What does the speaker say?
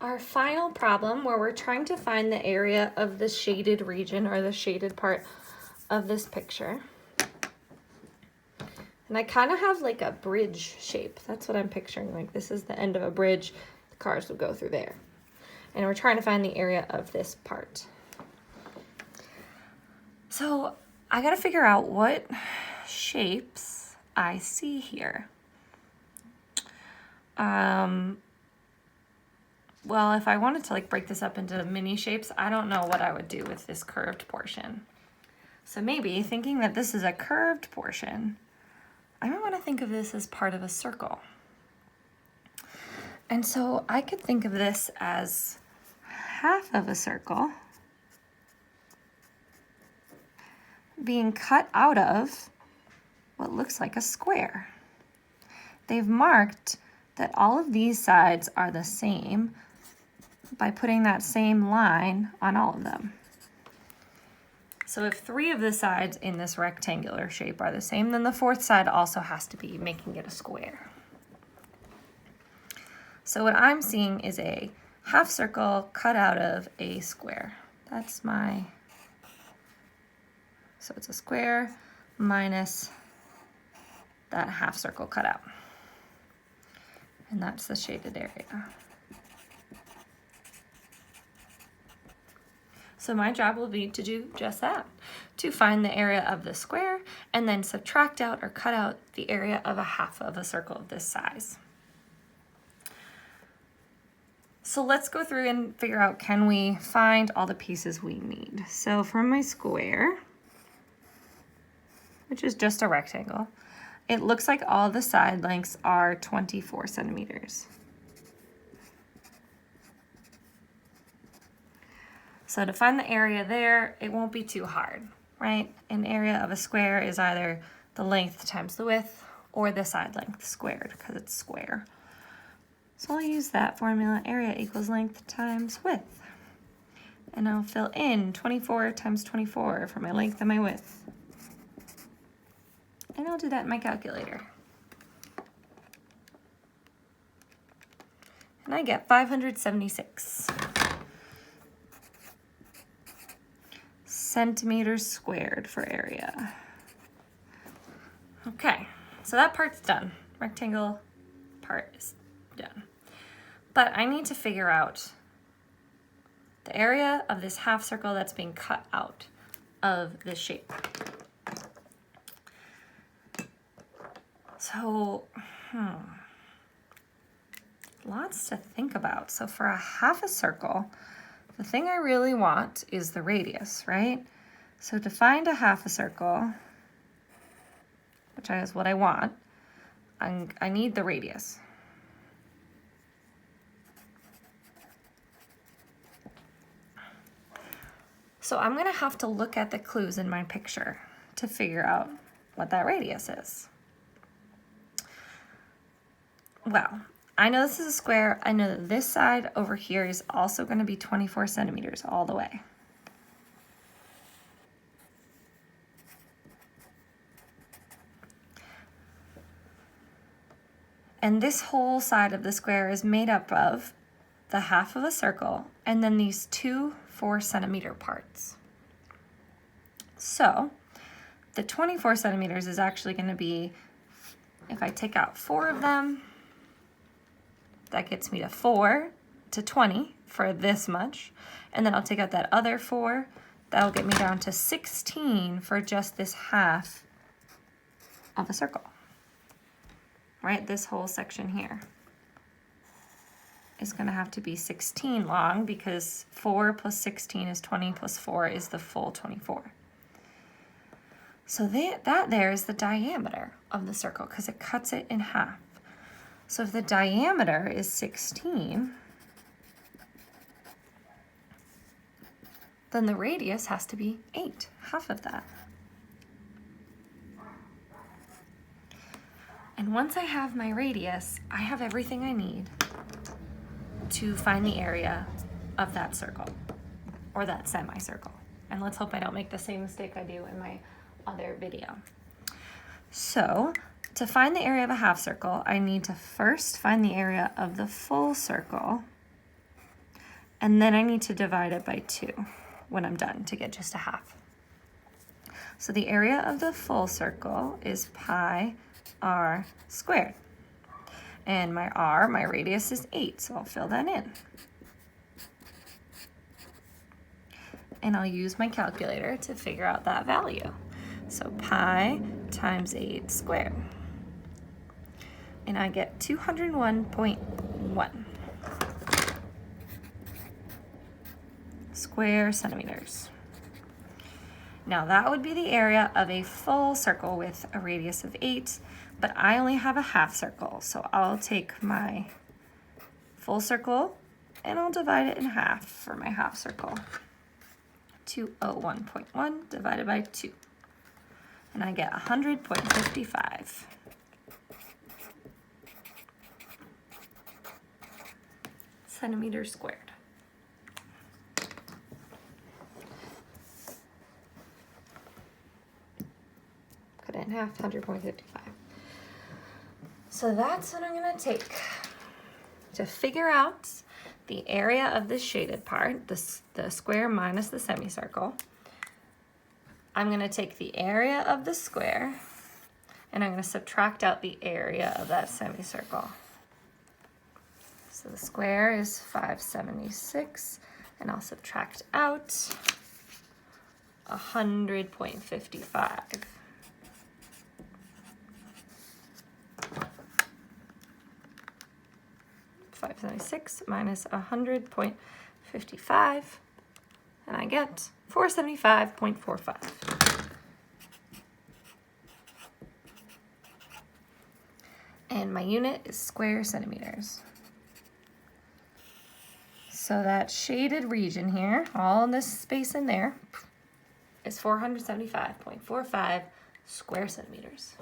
our final problem where we're trying to find the area of the shaded region or the shaded part of this picture. And I kind of have like a bridge shape. That's what I'm picturing. Like this is the end of a bridge. The cars would go through there. And we're trying to find the area of this part. So I got to figure out what shapes I see here. Well, if I wanted to like break this up into mini shapes, I don't know what I would do with this curved portion. So maybe thinking that this is a curved portion, I might want to think of this as part of a circle. And so I could think of this as half of a circle being cut out of what looks like a square. They've marked that all of these sides are the same by putting that same line on all of them. So if 3 of the sides in this rectangular shape are the same, then the 4th side also has to be, making it a square. So what I'm seeing is a half circle cut out of a square. That's my, so it's a square minus that half circle cut out. And that's the shaded area. So my job will be to do just that, to find the area of the square and then subtract out or cut out the area of a half of a circle of this size. So let's go through and figure out, can we find all the pieces we need? So from my square, which is just a rectangle, it looks like all the side lengths are 24 centimeters. So to find the area there, it won't be too hard, right? An area of a square is either the length times the width or the side length squared because it's square. So I'll use that formula, area equals length times width. And I'll fill in 24 times 24 for my length and my width. And I'll do that in my calculator. And I get 576 centimeters squared for area. Okay, so that part's done. Rectangle part is done. But I need to figure out the area of this half circle that's being cut out of this shape. So, lots to think about. So for a half a circle, the thing I really want is the radius, right? So to find a half a circle, which is what I want, I need the radius. So I'm gonna have to look at the clues in my picture to figure out what that radius is. Well, I know this is a square. I know that this side over here is also going to be 24 centimeters all the way. And this whole side of the square is made up of the half of a circle and then these 2 4-centimeter parts. So the 24 centimeters is actually going to be, if I take out 4 of them, that gets me to 4 to 20 for this much. And then I'll take out that other 4. That'll get me down to 16 for just this half of a circle. Right? This whole section here is going to have to be 16 long because 4 plus 16 is 20 plus 4 is the full 24. So that there is the diameter of the circle because it cuts it in half. So if the diameter is 16, then the radius has to be 8, half of that. And once I have my radius, I have everything I need to find the area of that circle or that semicircle. And let's hope I don't make the same mistake I do in my other video. So to find the area of a half circle, I need to first find the area of the full circle And then I need to divide it by 2 when I'm done to get just a half. So the area of the full circle is pi r squared. And my r, my radius, is 8, so I'll fill that in. And I'll use my calculator to figure out that value. So pi times 8 squared. And I get 201.1 square centimeters. Now that would be the area of a full circle with a radius of 8, but I only have a half circle, so I'll take my full circle and I'll divide it in half for my half circle. 201.1 divided by 2, and I get 100.55. Centimeters squared. Cut it in half, 100.55. So that's what I'm going to take to figure out the area of the shaded part, the square minus the semicircle. I'm going to take the area of the square and I'm going to subtract out the area of that semicircle. So the square is 576, and I'll subtract out 100.55. minus 100.55, and I get 475.45. And my unit is square centimeters. So that shaded region here, all in this space in there, is 475.45 square centimeters.